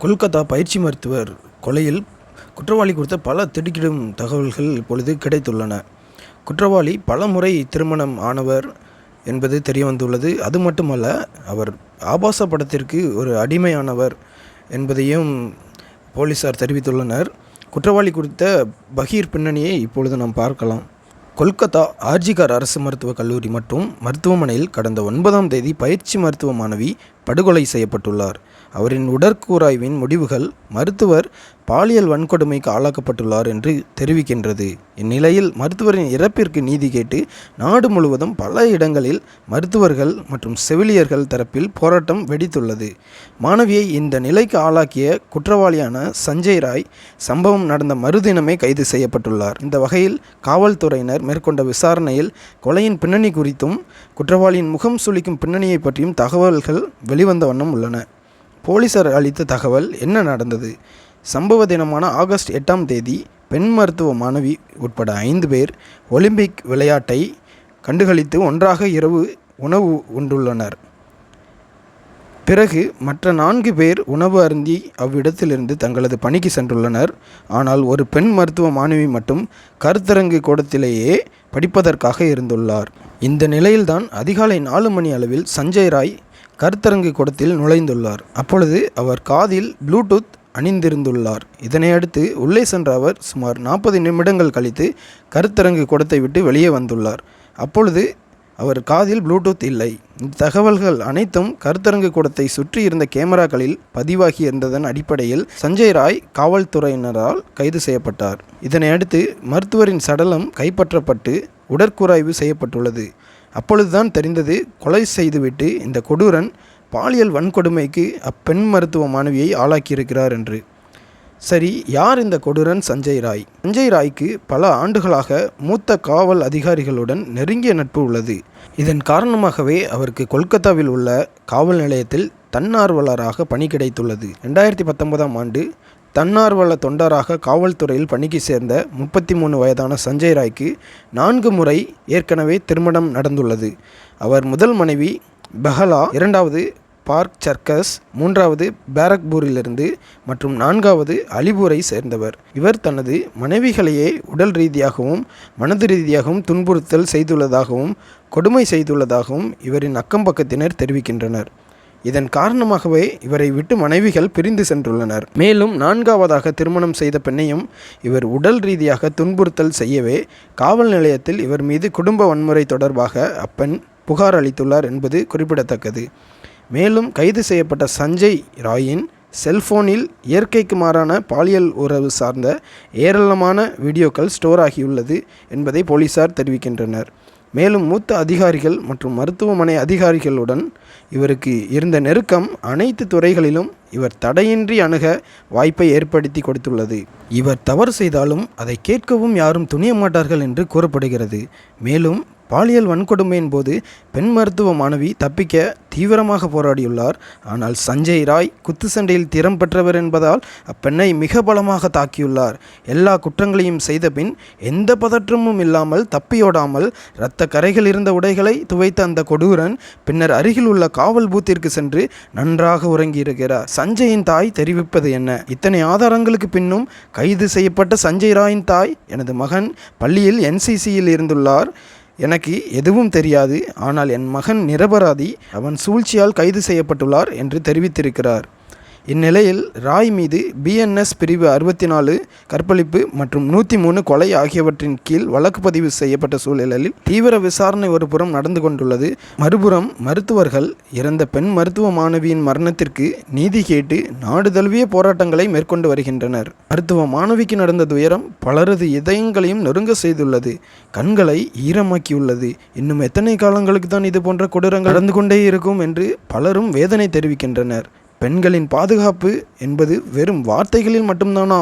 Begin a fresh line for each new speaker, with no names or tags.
கொல்கத்தா பயிற்சி மருத்துவர் கொலையில் குற்றவாளி குறித்த பல திடுக்கிடும் தகவல்கள் இப்பொழுது கிடைத்துள்ளன. குற்றவாளி பல முறை திருமணம் ஆனவர் என்பது தெரியவந்துள்ளது. அது மட்டுமல்ல, அவர் ஆபாச படத்திற்கு ஒரு அடிமையானவர் என்பதையும் போலீசார் தெரிவித்துள்ளனர். குற்றவாளி குறித்த பகீர் பின்னணியை இப்பொழுது நாம் பார்க்கலாம். கொல்கத்தா ஆர்ஜிகர் அரசு மருத்துவக் கல்லூரி மற்றும் மருத்துவமனையில் கடந்த 9ஆம் தேதி பயிற்சி மருத்துவ மாணவி படுகொலை செய்யப்பட்டுள்ளார். அவரின் உடற்கூராய்வின் முடிவுகள் மருத்துவர் பாலியல் வன்கொடுமைக்கு ஆளாக்கப்பட்டுள்ளார் என்று தெரிவிக்கின்றது. இந்நிலையில் மருத்துவரின் இறப்பிற்கு நீதி கேட்டு நாடு முழுவதும் பல இடங்களில் மருத்துவர்கள் மற்றும் செவிலியர்கள் தரப்பில் போராட்டம் வெடித்துள்ளது. மாணவியை இந்த நிலைக்கு ஆளாக்கிய குற்றவாளியான சஞ்சய் ராய் சம்பவம் நடந்த மறுதினமே கைது செய்யப்பட்டுள்ளார். இந்த வகையில் காவல்துறையினர் மேற்கொண்ட விசாரணையில் கொலையின் பின்னணி குறித்தும் குற்றவாளியின் முகம் சுளிக்கும் பின்னணியை பற்றியும் தகவல்கள் வெளிவந்த வண்ணம் உள்ளன. போலீசார் அளித்த தகவல் என்ன நடந்தது? சம்பவ தினமான ஆகஸ்ட் 8ஆம் தேதி பெண் மருத்துவ மாணவி உட்பட 5 பேர் ஒலிம்பிக் விளையாட்டை கண்டுகளித்து ஒன்றாக இரவு உணவு உண்டுள்ளனர். பிறகு மற்ற 4 பேர் உணவு அருந்தி அவ்விடத்திலிருந்து தங்களது பணிக்கு சென்றுள்ளனர். ஆனால் ஒரு பெண் மருத்துவ மாணவி மட்டும் கருத்தரங்கு கூடத்திலேயே படிப்பதற்காக இருந்துள்ளார். இந்த நிலையில்தான் அதிகாலை 4 மணி அளவில் சஞ்சய் ராய் கருத்தரங்கு கூடத்தில் நுழைந்துள்ளார். அப்பொழுது அவர் காதில் ப்ளூடூத் அணிந்திருந்துள்ளார். இதனையடுத்து உள்ளே சென்ற அவர் சுமார் 40 நிமிடங்கள் கழித்து கருத்தரங்கு கூடத்தை விட்டு வெளியே வந்துள்ளார். அப்பொழுது அவர் காதில் ப்ளூடூத் இல்லை. இந்த தகவல்கள் அனைத்தும் கருத்தரங்கு கூடத்தை சுற்றி இருந்த கேமராக்களில் பதிவாகி இருந்ததன் அடிப்படையில் சஞ்சய் ராய் காவல்துறையினரால் கைது செய்யப்பட்டார். இதனையடுத்து மருத்துவரின் சடலம் கைப்பற்றப்பட்டு உடற்கூராய்வு செய்யப்பட்டுள்ளது. அப்பொழுதுதான் தெரிந்தது, கொலை செய்துவிட்டு இந்த கொடூரன் பாலியல் வன்கொடுமைக்கு அப்பெண் மருத்துவ மாணவியை ஆளாக்கியிருக்கிறார் என்று. சரி, யார் இந்த கொடூரன் சஞ்சய் ராய்? சஞ்சய் ராய்க்கு பல ஆண்டுகளாக மூத்த காவல் அதிகாரிகளுடன் நெருங்கிய நட்பு உள்ளது. இதன் காரணமாகவே அவருக்கு கொல்கத்தாவில் உள்ள காவல் நிலையத்தில் தன்னார்வலராக பணி கிடைத்துள்ளது. 2019ஆம் ஆண்டு தன்னார்வல தொண்டராக காவல்துறையில் பணிக்கு சேர்ந்த 33 வயதான சஞ்சய் ராய்க்கு 4 முறை ஏற்கனவே திருமணம் நடந்துள்ளது. அவர் முதல் மனைவி பெஹலா, 2வது பார்க் சர்க்கஸ், 3வது பேரக்பூரிலிருந்து மற்றும் 4வது அலிபூரை சேர்ந்தவர். இவர் தனது மனைவிகளையே உடல் ரீதியாகவும் மனது ரீதியாகவும் துன்புறுத்தல் செய்துள்ளதாகவும் கொடுமை செய்துள்ளதாகவும் இவரின் அக்கம்பக்கத்தினர் தெரிவிக்கின்றனர். இதன் காரணமாகவே இவரை விட்டு மனைவிகள் பிரிந்து சென்றுள்ளனர். மேலும் 4வதாக திருமணம் செய்த பெண்ணையும் இவர் உடல் ரீதியாக துன்புறுத்தல் செய்யவே காவல் நிலையத்தில் இவர் மீது குடும்ப வன்முறை தொடர்பாக அப்பெண் புகார் அளித்துள்ளார் என்பது குறிப்பிடத்தக்கது. மேலும் கைது செய்யப்பட்ட சஞ்சய் ராயின் செல்போனில் இயற்கைக்கு மாறான பாலியல் உறவு சார்ந்த ஏராளமான வீடியோக்கள் ஸ்டோர் ஆகியுள்ளது என்பதை போலீசார் தெரிவிக்கின்றனர். மேலும் மூத்த அதிகாரிகள் மற்றும் மருத்துவமனை அதிகாரிகளுடன் இவருக்கு இருந்த நெருக்கம் அனைத்து துறைகளிலும் இவர் தடையின்றி அணுக வாய்ப்பை ஏற்படுத்தி கொடுத்துள்ளது. இவர் தவறு செய்தாலும் அதை கேட்கவும் யாரும் துணிய மாட்டார்கள் என்று கூறப்படுகிறது. மேலும் பாலியல் வன்கொடுமையின் போது பெண் மருத்துவ மாணவி தப்பிக்க தீவிரமாக போராடியுள்ளார். ஆனால் சஞ்சய் ராய் குத்து சண்டையில் திறம் பெற்றவர் என்பதால் அப்பெண்ணை மிக பலமாக தாக்கியுள்ளார். எல்லா குற்றங்களையும் செய்த பின் எந்த பதற்றமும் இல்லாமல் தப்பியோடாமல் இரத்த கரைகள் இருந்த உடைகளை துவைத்த அந்த கொடூரன் பின்னர் அருகில் உள்ள காவல் பூத்திற்கு சென்று நன்றாக உறங்கியிருக்கிறார். சஞ்சயின் தாய் தெரிவிப்பது என்ன? இத்தனை ஆதாரங்களுக்கு பின்னும் கைது செய்யப்பட்ட சஞ்சய் ராயின் தாய், எனது மகன் பள்ளியில் NCCயில் இருந்துள்ளார். எனக்கு எதுவும் தெரியாது. ஆனால் என் மகன் நிரபராதி. அவன் சூழ்ச்சியால் கைது செய்யப்பட்டுள்ளார் என்று தெரிவித்திருக்கிறார். இந்நிலையில் ராய் மீது BNS பிரிவு 64 கற்பழிப்பு மற்றும் 103 கொலை ஆகியவற்றின் கீழ் வழக்கு பதிவு செய்யப்பட்ட சூழலில் தீவிர விசாரணை ஒரு புறம் நடந்து கொண்டுள்ளது. மறுபுறம் மருத்துவர்கள் இறந்த பெண் மருத்துவ மாணவியின் மரணத்திற்கு நீதி கேட்டு நாடு தழுவிய போராட்டங்களை மேற்கொண்டு வருகின்றனர். மருத்துவ மாணவிக்கு நடந்த துயரம் பலரது இதயங்களையும் நொறுங்க செய்துள்ளது, கண்களை ஈரமாக்கியுள்ளது. இன்னும் எத்தனை காலங்களுக்கு தான் இது போன்ற கொடூரங்கள் நடந்து கொண்டே இருக்கும் என்று பலரும் வேதனை தெரிவிக்கின்றனர். பெண்களின் பாதுகாப்பு என்பது வெறும் வார்த்தைகளில் மட்டும்தானா?